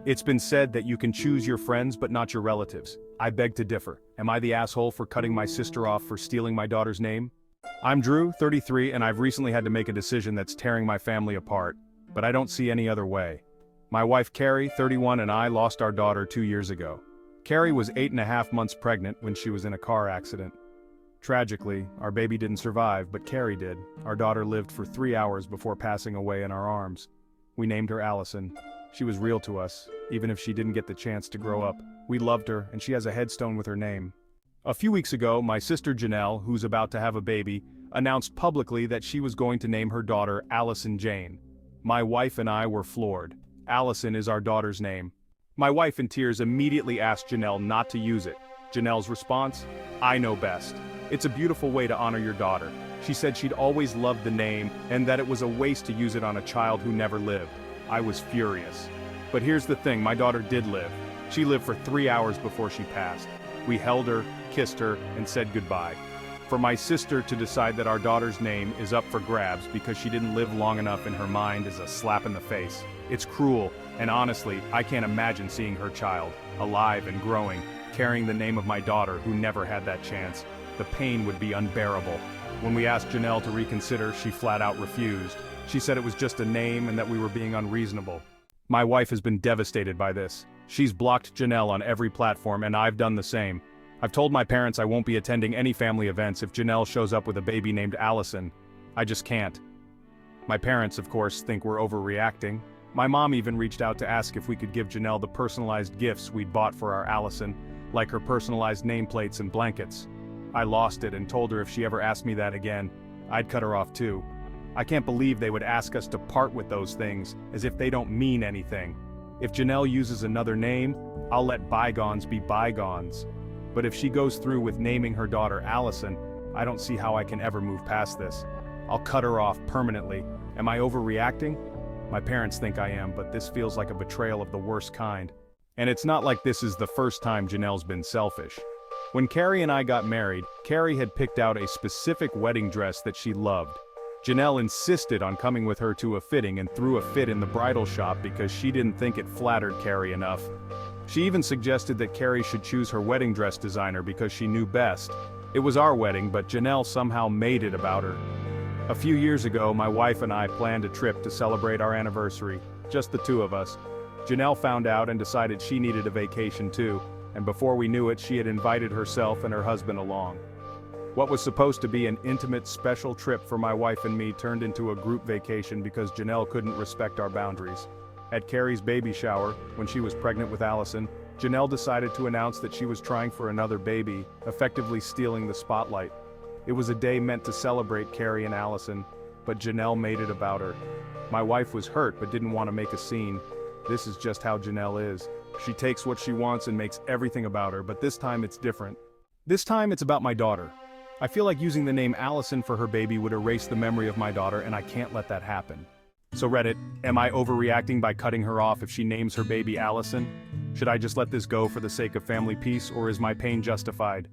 It's been said that you can choose your friends but not your relatives. I beg to differ. Am I the asshole for cutting my sister off for stealing my daughter's name? I'm Drew, 33, and I've recently had to make a decision that's tearing my family apart, but I don't see any other way. My wife Carrie, 31, and I lost our daughter 2 years ago. Carrie was 8.5 months pregnant when she was in a car accident. Tragically, our baby didn't survive, but Carrie did. Our daughter lived for 3 hours before passing away in our arms. We named her Allison. She was real to us, even if she didn't get the chance to grow up. We loved her, and she has a headstone with her name. A few weeks ago, my sister Janelle, who's about to have a baby, announced publicly that she was going to name her daughter Allison Jane. My wife and I were floored. Allison is our daughter's name. My wife in tears immediately asked Janelle not to use it. Janelle's response? I know best. It's a beautiful way to honor your daughter. She said she'd always loved the name and that it was a waste to use it on a child who never lived. I was furious. But here's the thing, my daughter did live. She lived for 3 hours before she passed. We held her, kissed her, and said goodbye. For my sister to decide that our daughter's name is up for grabs because she didn't live long enough in her mind is a slap in the face. It's cruel, and honestly, I can't imagine seeing her child, alive and growing, carrying the name of my daughter who never had that chance. The pain would be unbearable. When we asked Janelle to reconsider, she flat out refused. She said it was just a name and that we were being unreasonable. My wife has been devastated by this. She's blocked Janelle on every platform, and I've done the same. I've told my parents I won't be attending any family events if Janelle shows up with a baby named Allison. I just can't. My parents, of course, think we're overreacting. My mom even reached out to ask if we could give Janelle the personalized gifts we'd bought for our Allison, like her personalized nameplates and blankets. I lost it and told her if she ever asked me that again, I'd cut her off too. I can't believe they would ask us to part with those things, as if they don't mean anything. If Janelle uses another name, I'll let bygones be bygones. But if she goes through with naming her daughter Allison, I don't see how I can ever move past this. I'll cut her off permanently. Am I overreacting? My parents think I am, but this feels like a betrayal of the worst kind. And it's not like this is the first time Janelle's been selfish. When Carrie and I got married, Carrie had picked out a specific wedding dress that she loved. Janelle insisted on coming with her to a fitting and threw a fit in the bridal shop because she didn't think it flattered Carrie enough. She even suggested that Carrie should choose her wedding dress designer because she knew best. It was our wedding, but Janelle somehow made it about her. A few years ago, my wife and I planned a trip to celebrate our anniversary, just the two of us. Janelle found out and decided she needed a vacation too, and before we knew it, she had invited herself and her husband along. What was supposed to be an intimate, special trip for my wife and me turned into a group vacation because Janelle couldn't respect our boundaries. At Carrie's baby shower, when she was pregnant with Allison, Janelle decided to announce that she was trying for another baby, effectively stealing the spotlight. It was a day meant to celebrate Carrie and Allison, but Janelle made it about her. My wife was hurt but didn't want to make a scene. This is just how Janelle is. She takes what she wants and makes everything about her, but this time it's different. This time it's about my daughter. I feel like using the name Allison for her baby would erase the memory of my daughter, and I can't let that happen. So Reddit, am I overreacting by cutting her off if she names her baby Allison? Should I just let this go for the sake of family peace, or is my pain justified?